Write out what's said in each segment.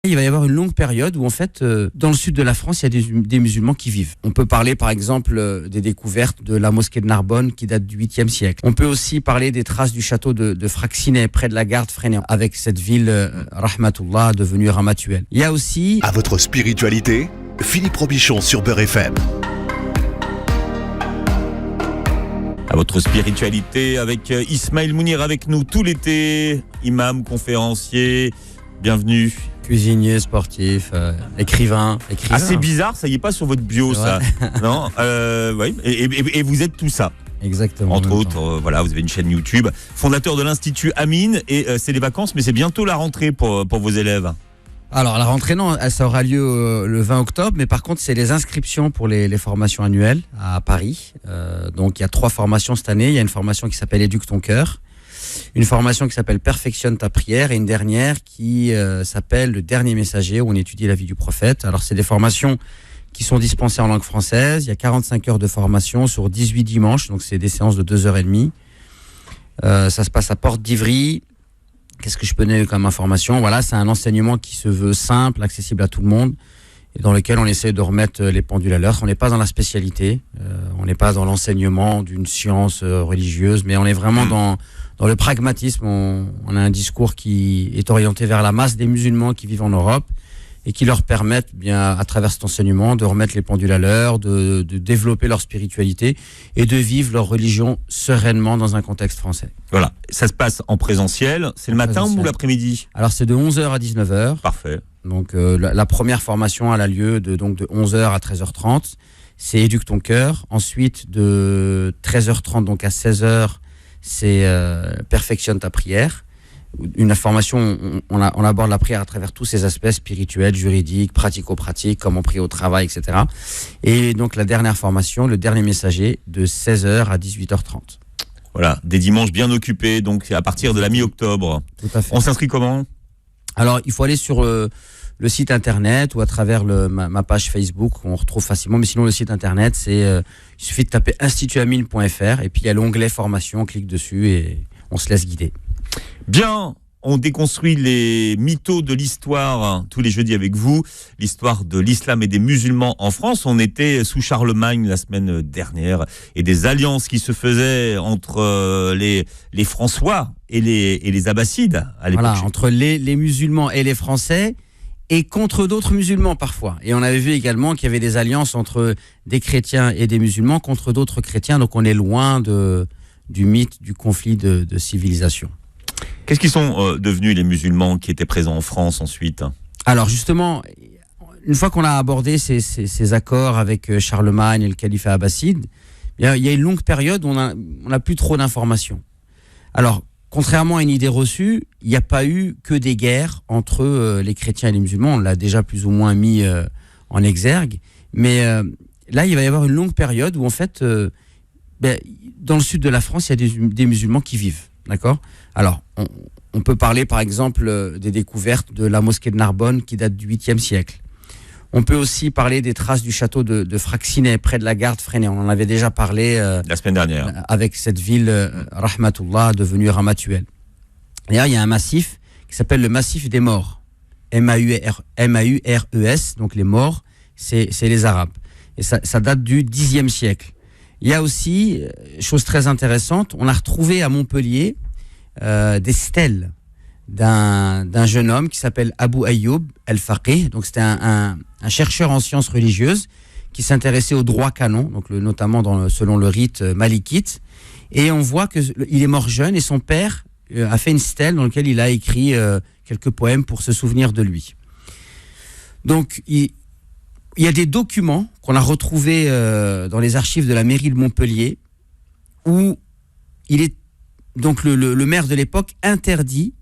Il va y avoir une longue période où, en fait, dans le sud de la France, il y a des musulmans qui vivent. On peut parler, par exemple, des découvertes de la mosquée de Narbonne qui date du 8e siècle. On peut aussi parler des traces du château de Fraxinet, près de la gare de Freinet, avec cette ville, Rahmatullah, devenue Ramatuelle. Il y a aussi... À votre spiritualité, Philippe Robichon sur Beurre FM. À votre spiritualité avec Ismaël Mounir avec nous tout l'été, imam, conférencier, bienvenue. Cuisinier, sportif, écrivain. Ah, c'est bizarre, ça y est pas sur votre bio, ça. Non, oui. Et vous êtes tout ça. Exactement. Entre autres, voilà, vous avez une chaîne YouTube, fondateur de l'Institut Amine, et c'est les vacances, mais c'est bientôt la rentrée pour vos élèves. Alors, la rentrée, non, ça aura lieu le 20 octobre, mais par contre, c'est les inscriptions pour les formations annuelles à Paris. Donc, il y a 3 formations cette année. Il y a une formation qui s'appelle Éduque ton cœur, une formation qui s'appelle Perfectionne ta prière et une dernière qui s'appelle Le dernier messager, où on étudie la vie du prophète. Alors, c'est des formations qui sont dispensées en langue française. Il y a 45 heures de formation sur 18 dimanches, donc c'est des séances de 2h30. Ça se passe à Porte d'Ivry. Qu'est-ce que je peux donner comme information ? Voilà, c'est un enseignement qui se veut simple, accessible à tout le monde, et dans lequel on essaie de remettre les pendules à l'heure. On n'est pas dans la spécialité, on n'est pas dans l'enseignement d'une science religieuse, mais on est vraiment dans le pragmatisme. On a un discours qui est orienté vers la masse des musulmans qui vivent en Europe et qui leur permettent, bien, à travers cet enseignement, de remettre les pendules à l'heure, de développer leur spiritualité et de vivre leur religion sereinement dans un contexte français. Voilà, ça se passe en présentiel, c'est le matin ou l'après-midi ? Alors c'est de 11h à 19h. Parfait. Donc la première formation elle a lieu de 11h à 13h30, c'est Éduque ton cœur. Ensuite de 13h30 donc à 16h, c'est Perfectionne ta prière. Une formation, on aborde la prière à travers tous ses aspects spirituels, juridiques, pratico-pratiques, comment prier au travail, etc. Et donc la dernière formation, le dernier messager, de 16h à 18h30. Voilà, des dimanches bien occupés, donc à partir de la mi-octobre. Tout à fait. On s'inscrit comment ? Alors, il faut aller sur le site internet ou à travers ma page Facebook, on retrouve facilement. Mais sinon, le site internet, il suffit de taper institutamine.fr et puis il y a l'onglet formation, on clique dessus et on se laisse guider. Bien, on déconstruit les mythos de l'histoire tous les jeudis avec vous. L'histoire de l'islam et des musulmans en France. On était sous Charlemagne la semaine dernière et des alliances qui se faisaient entre les François et les Abbassides à l'époque. Voilà, entre les musulmans et les Français et contre d'autres musulmans parfois. Et on avait vu également qu'il y avait des alliances entre des chrétiens et des musulmans contre d'autres chrétiens. Donc on est loin du mythe du conflit de civilisation. Qu'est-ce qu'ils sont devenus les musulmans qui étaient présents en France ensuite ? Alors justement, une fois qu'on a abordé ces accords avec Charlemagne et le califat abbasside, il y a une longue période où on n'a plus trop d'informations. Alors, contrairement à une idée reçue, il n'y a pas eu que des guerres entre les chrétiens et les musulmans. On l'a déjà plus ou moins mis en exergue. Mais là, il va y avoir une longue période où en fait, dans le sud de la France, il y a des musulmans qui vivent. D'accord ? Alors, on peut parler par exemple des découvertes de la mosquée de Narbonne qui date du 8e siècle. On peut aussi parler des traces du château de Fraxinet, près de la gare de Freinet. On en avait déjà parlé la semaine dernière. Avec cette ville, Rahmatullah, devenue Ramatuelle. D'ailleurs, il y a un massif qui s'appelle le massif des morts. M-A-U-R-E-S, donc les morts, c'est les Arabes. Et ça date du 10e siècle. Il y a aussi, chose très intéressante, on a retrouvé à Montpellier des stèles d'un jeune homme qui s'appelle Abou Ayoub El-Faqih. Donc c'était un chercheur en sciences religieuses qui s'intéressait au droit canon, donc notamment selon le rite malikite. Et on voit qu'il est mort jeune et son père a fait une stèle dans laquelle il a écrit quelques poèmes pour se souvenir de lui. Donc il y a des documents qu'on a retrouvés dans les archives de la mairie de Montpellier où donc le maire de l'époque interdit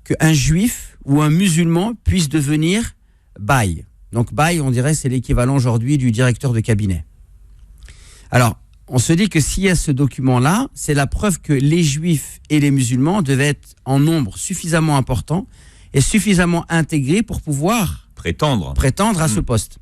qu'un juif ou un musulman puisse devenir baï. Donc baï, on dirait, c'est l'équivalent aujourd'hui du directeur de cabinet. Alors, on se dit que s'il y a ce document-là, c'est la preuve que les juifs et les musulmans devaient être en nombre suffisamment important et suffisamment intégrés pour pouvoir prétendre à ce poste.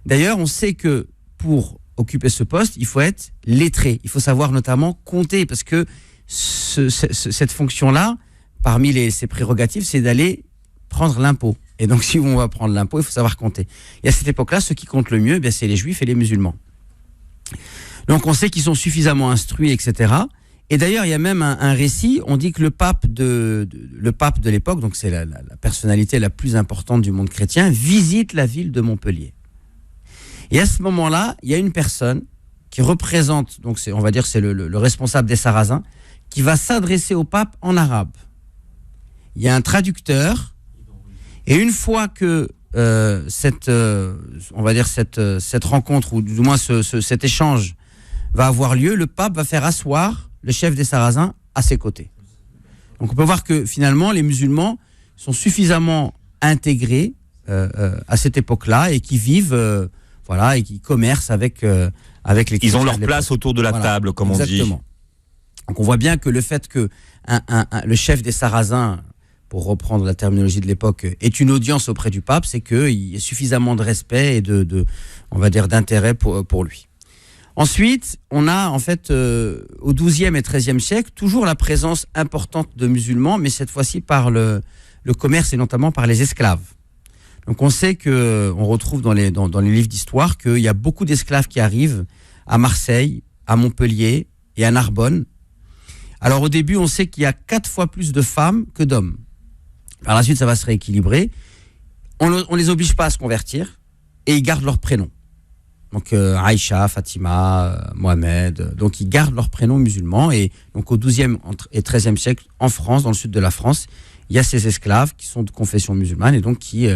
D'ailleurs, on sait que pour occuper ce poste, il faut être lettré. Il faut savoir notamment compter, parce que cette fonction-là, parmi ses prérogatives, c'est d'aller prendre l'impôt. Et donc, si on va prendre l'impôt, il faut savoir compter. Et à cette époque-là, ceux qui comptent le mieux, c'est les juifs et les musulmans. Donc, on sait qu'ils sont suffisamment instruits, etc. Et d'ailleurs, il y a même un récit, on dit que le pape de l'époque, donc c'est la personnalité la plus importante du monde chrétien, visite la ville de Montpellier. Et à ce moment-là, il y a une personne qui représente, donc on va dire c'est le responsable des Sarrasins, qui va s'adresser au pape en arabe. Il y a un traducteur, et une fois que cette rencontre, ou du moins cet échange va avoir lieu, le pape va faire asseoir le chef des Sarrasins à ses côtés. Donc on peut voir que finalement les musulmans sont suffisamment intégrés à cette époque-là et qui vivent, et qui commercent avec les chrétiens. Ils ont leur place autour de la table, comme exactement. On dit. Donc on voit bien que le fait que le chef des Sarrasins, pour reprendre la terminologie de l'époque, ait une audience auprès du pape, c'est qu'il y a suffisamment de respect et on va dire d'intérêt pour lui. Ensuite, on a en fait au XIIe et XIIIe siècle toujours la présence importante de musulmans, mais cette fois-ci par le commerce et notamment par les esclaves. Donc on sait on retrouve dans les livres d'histoire qu'il y a beaucoup d'esclaves qui arrivent à Marseille, à Montpellier et à Narbonne. Alors au début, on sait qu'il y a 4 fois plus de femmes que d'hommes. Par la suite, ça va se rééquilibrer. On les oblige pas à se convertir et ils gardent leur prénom. Donc Aïcha, Fatima, Mohamed, donc ils gardent leur prénom musulman. Et donc au XIIe et XIIIe siècle, en France, dans le sud de la France, il y a ces esclaves qui sont de confession musulmane et donc qui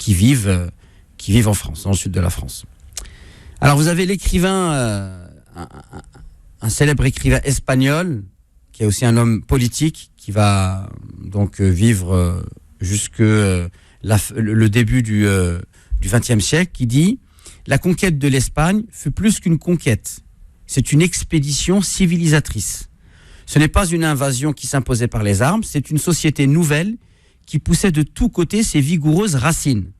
vivent en France, dans le sud de la France. Alors vous avez l'écrivain, un célèbre écrivain espagnol, qui est aussi un homme politique, qui va donc vivre jusque le début du XXe siècle, qui dit: la conquête de l'Espagne fut plus qu'une conquête. C'est une expédition civilisatrice. Ce n'est pas une invasion qui s'imposait par les armes, c'est une société nouvelle qui poussait de tous côtés ses vigoureuses racines.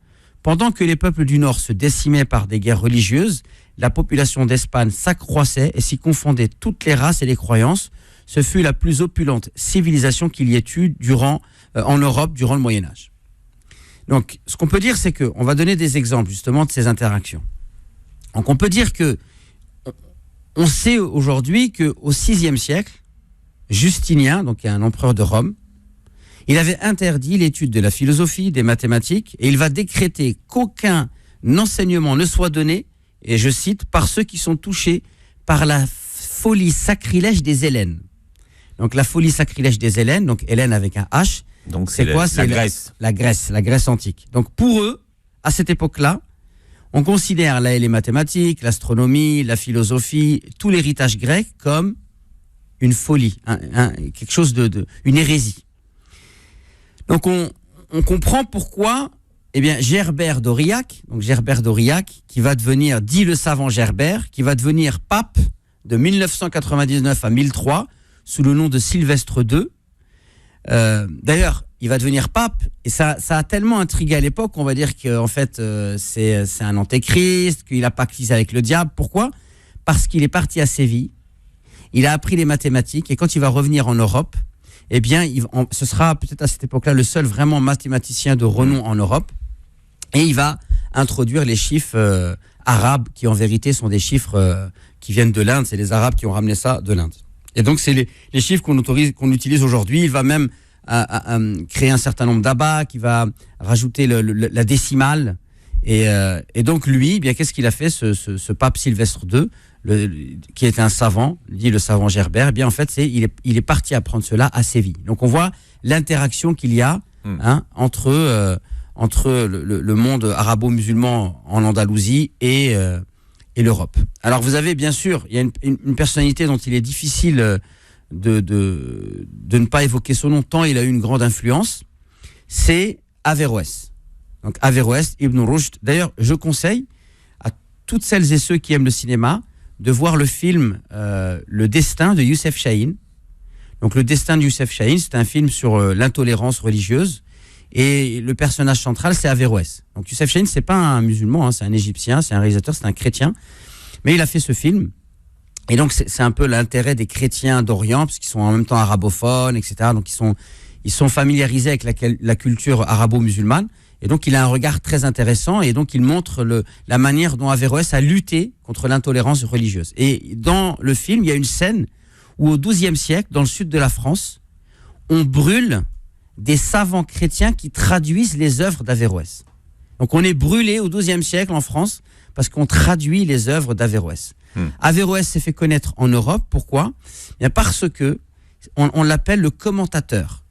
Pendant que les peuples du Nord se décimaient par des guerres religieuses, la population d'Espagne s'accroissait et s'y confondaient toutes les races et les croyances. Ce fut la plus opulente civilisation qu'il y ait eu en Europe durant le Moyen-Âge. Donc, ce qu'on peut dire, c'est qu'on va donner des exemples justement de ces interactions. Donc, on peut dire on sait aujourd'hui qu'au VIe siècle, Justinien, donc un empereur de Rome, il avait interdit l'étude de la philosophie, des mathématiques, et il va décréter qu'aucun enseignement ne soit donné, et je cite, par ceux qui sont touchés par la folie sacrilège des Hellènes. Donc la folie sacrilège des Hellènes, donc Hélène avec un H, donc c'est quoi? C'est la Grèce antique. Donc pour eux, à cette époque-là, on considère les mathématiques, l'astronomie, la philosophie, tout l'héritage grec comme une folie, quelque chose une hérésie. Donc on comprend pourquoi, Gerbert d'Aurillac, qui va devenir, dit le savant Gerbert, qui va devenir pape de 1999 à 1003 sous le nom de Sylvestre II. D'ailleurs, il va devenir pape et ça a tellement intrigué à l'époque qu'on va dire qu'en fait c'est un antéchrist, qu'il a pactisé avec le diable. Pourquoi ? Parce qu'il est parti à Séville, il a appris les mathématiques et quand il va revenir en Europe, ce sera peut-être à cette époque-là le seul vraiment mathématicien de renom en Europe. Et il va introduire les chiffres arabes qui en vérité sont des chiffres qui viennent de l'Inde. C'est les Arabes qui ont ramené ça de l'Inde. Et donc c'est les chiffres qu'on utilise aujourd'hui. Il va même créer un certain nombre d'abats, qui va rajouter la décimale. Et donc lui, qu'est-ce qu'il a fait, ce pape Sylvestre II, qui est un savant, dit le savant Gerbert, en fait il est parti apprendre cela à Séville. Donc on voit l'interaction qu'il y a entre le monde arabo-musulman en Andalousie et l'Europe. Alors vous avez bien sûr, il y a une personnalité dont il est difficile de ne pas évoquer son nom tant il a eu une grande influence, c'est Averroès. Donc Averroès, Ibn Rushd. D'ailleurs, je conseille à toutes celles et ceux qui aiment le cinéma de voir le film Le Destin de Youssef Chahine. Donc Le Destin de Youssef Chahine, c'est un film sur l'intolérance religieuse. Et le personnage central, c'est Averroès. Donc Youssef Chahine, c'est pas un musulman, c'est un Égyptien, c'est un réalisateur, c'est un chrétien. Mais il a fait ce film. Et donc c'est un peu l'intérêt des chrétiens d'Orient, parce qu'ils sont en même temps arabophones, etc. Donc ils sont familiarisés avec la culture arabo-musulmane. Et donc, il a un regard très intéressant. Et donc, il montre la manière dont Averroès a lutté contre l'intolérance religieuse. Et dans le film, il y a une scène où, au XIIe siècle, dans le sud de la France, on brûle des savants chrétiens qui traduisent les œuvres d'Averroès. Donc, on est brûlé au XIIe siècle en France parce qu'on traduit les œuvres d'Averroès. Averroès s'est fait connaître en Europe. Pourquoi ? Bien parce que on l'appelle le commentateur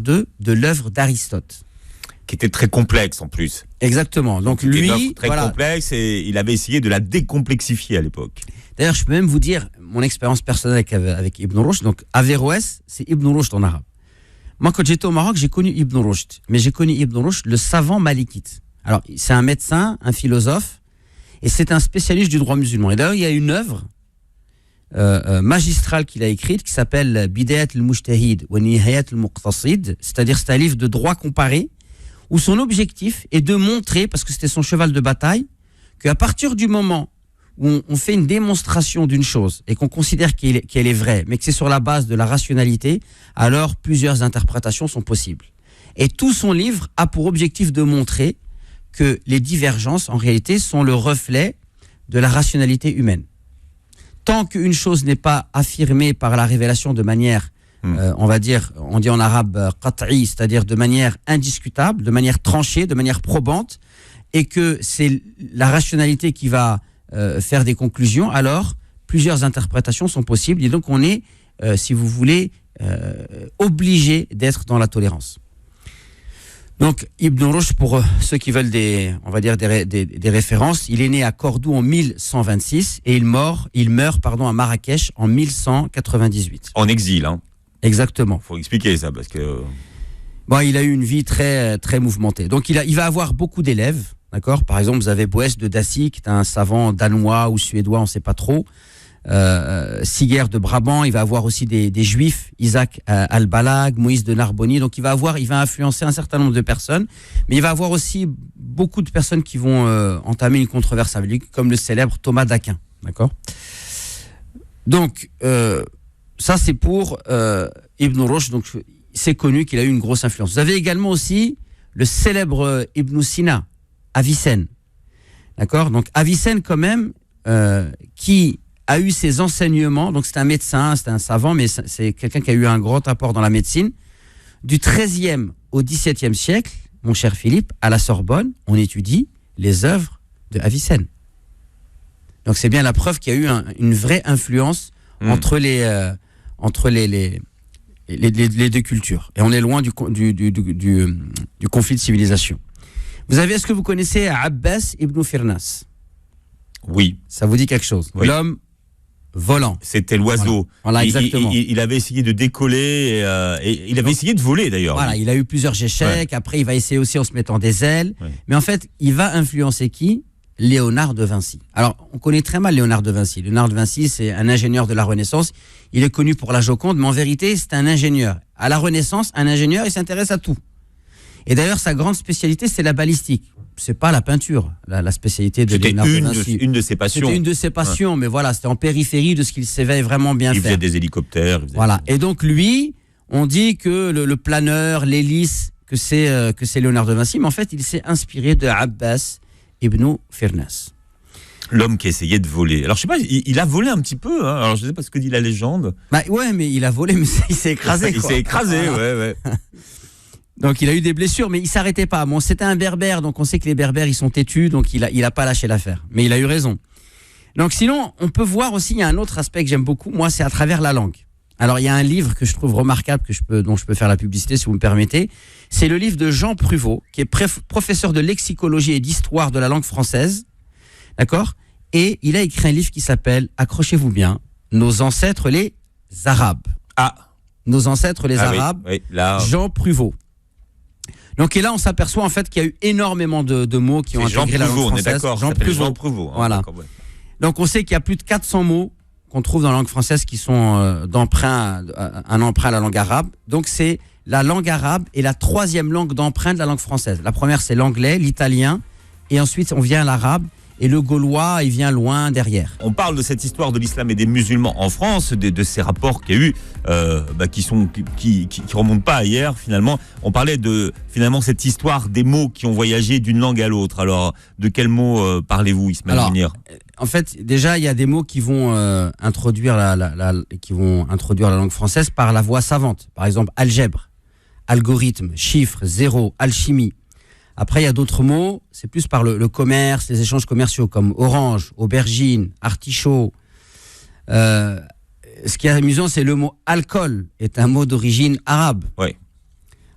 de l'œuvre d'Aristote. Qui était très complexe en plus. Exactement. Donc lui, très complexe, et il avait essayé de la décomplexifier à l'époque. D'ailleurs, je peux même vous dire mon expérience personnelle avec Ibn Rushd. Donc Averroès, c'est Ibn Rushd en arabe. Moi, quand j'étais au Maroc, j'ai connu Ibn Rushd, mais j'ai connu Ibn Rushd, le savant malikite. Alors, c'est un médecin, un philosophe, et c'est un spécialiste du droit musulman. Et d'ailleurs, il y a une œuvre magistrale qu'il a écrite qui s'appelle Bidayat al-Mujtahid wa Nihayat al-Muqtasid, c'est-à-dire c'est un livre de droit comparé où son objectif est de montrer, parce que c'était son cheval de bataille, qu'à partir du moment où on fait une démonstration d'une chose et qu'on considère qu'elle est vraie, mais que c'est sur la base de la rationalité, alors plusieurs interprétations sont possibles. Et tout son livre a pour objectif de montrer que les divergences, en réalité, sont le reflet de la rationalité humaine. Tant qu'une chose n'est pas affirmée par la révélation de manière, on va dire, on dit en arabe qat'i, c'est-à-dire de manière indiscutable, de manière tranchée, de manière probante, et que c'est la rationalité qui va faire des conclusions, alors plusieurs interprétations sont possibles. Et donc on est, si vous voulez, obligé d'être dans la tolérance. Donc Ibn Rushd, pour ceux qui veulent des références, il est né à Cordoue en 1126 et il meurt à Marrakech en 1198. En exil, hein. Exactement. Faut expliquer ça parce que bon, il a eu une vie très très mouvementée. Donc il va avoir beaucoup d'élèves, d'accord. Par exemple, vous avez Boès de Dacy, qui est un savant danois ou suédois, on ne sait pas trop. Siger de Brabant, il va avoir aussi des juifs, Isaac al-Balag, Moïse de Narbonne. Donc il va influencer un certain nombre de personnes, mais il va avoir aussi beaucoup de personnes qui vont entamer une controverse avec lui, comme le célèbre Thomas d'Aquin, d'accord. Donc ça c'est pour Ibn Rushd. Donc c'est connu qu'il a eu une grosse influence. Vous avez également aussi le célèbre Ibn Sina, Avicenne, d'accord. Donc Avicenne quand même, qui a eu ses enseignements, donc c'est un médecin, c'est un savant, mais c'est quelqu'un qui a eu un grand apport dans la médecine. Du XIIIe au XVIIe siècle, mon cher Philippe, à la Sorbonne, on étudie les œuvres de Avicenne. Donc c'est bien la preuve qu'il y a eu une vraie influence entre les deux cultures. Et on est loin du conflit de civilisation. Est-ce que vous connaissez Abbas ibn Firnas ? Oui. Ça vous dit quelque chose ? Oui. L'homme volant. C'était l'oiseau. Voilà, exactement. Il avait essayé de décoller et il avait essayé de voler d'ailleurs. Voilà, il a eu plusieurs échecs. Ouais. Après, il va essayer aussi en se mettant des ailes. Ouais. Mais en fait, il va influencer qui ? Léonard de Vinci. Alors, on connaît très mal Léonard de Vinci. Léonard de Vinci, c'est un ingénieur de la Renaissance. Il est connu pour la Joconde, mais en vérité, c'est un ingénieur. À la Renaissance, un ingénieur, il s'intéresse à tout. Et d'ailleurs, sa grande spécialité, c'est la balistique. C'est pas la peinture, la spécialité de Léonard de Vinci. C'était une de ses passions. C'était une de ses passions, mais voilà, c'était en périphérie de ce qu'il savait vraiment bien faire. Il faisait des hélicoptères. Voilà. Et donc lui, on dit que le planeur, l'hélice, que c'est Léonard de Vinci, mais en fait, il s'est inspiré de Abbas ibn Firnas. L'homme qui essayait de voler. Alors je sais pas, il a volé un petit peu. Hein. Alors je sais pas ce que dit la légende. Bah ouais, mais il a volé, mais il s'est écrasé. Il s'est écrasé, ouais. Donc il a eu des blessures, mais il s'arrêtait pas. Bon, c'était un berbère, donc on sait que les berbères ils sont têtus, donc il a pas lâché l'affaire. Mais il a eu raison. Donc sinon, on peut voir aussi, il y a un autre aspect que j'aime beaucoup. Moi, c'est à travers la langue. Alors il y a un livre que je trouve remarquable, dont je peux faire la publicité si vous me permettez. C'est le livre de Jean Pruvot, qui est professeur de lexicologie et d'histoire de la langue française, d'accord. Et il a écrit un livre qui s'appelle, accrochez-vous bien, Nos ancêtres les Arabes. Ah. Nos ancêtres les Arabes. Oui, là. Jean Pruvot. Donc, et là, on s'aperçoit en fait qu'il y a eu énormément de mots qui ont intégré la langue française. On est d'accord. Jean Pruvot. Hein, voilà. Ouais. Donc, on sait qu'il y a plus de 400 mots qu'on trouve dans la langue française qui sont un emprunt à la langue arabe. Donc, c'est la langue arabe est la troisième langue d'emprunt de la langue française. La première, c'est l'anglais, l'italien, et ensuite, on vient à l'arabe. et le gaulois, il vient loin derrière. On parle de cette histoire de l'islam et des musulmans en France, de ces rapports qu'il y a eu, qui remontent pas à hier finalement. On parlait de finalement cette histoire des mots qui ont voyagé d'une langue à l'autre. Alors, de quels mots parlez-vous, Ismaël Mounir ? En fait, déjà, il y a des mots qui vont introduire la langue française par la voie savante. Par exemple, algèbre, algorithme, chiffre, zéro, alchimie. Après, il y a d'autres mots, c'est plus par le commerce, les échanges commerciaux, comme orange, aubergine, artichaut. Ce qui est amusant, c'est le mot alcool, est un mot d'origine arabe. Oui.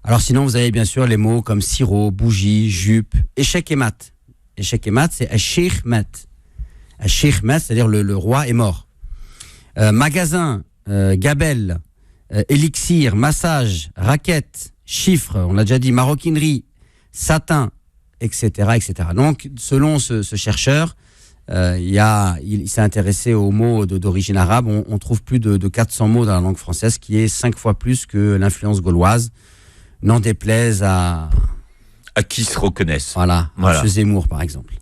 Alors sinon, vous avez bien sûr les mots comme sirop, bougie, jupe, échec et mat. Échec et mat, c'est ashir mat. Ashir mat, c'est-à-dire le roi est mort. Magasin, gabelle, élixir, massage, raquette, chiffre, on l'a déjà dit, maroquinerie, satin, etc., etc. Donc, selon ce chercheur, il s'est intéressé aux mots d'origine arabe. On trouve plus de 400 mots dans la langue française, qui est 5 fois plus que l'influence gauloise. N'en déplaise à qui se reconnaissent. Voilà. M. Zemmour, par exemple.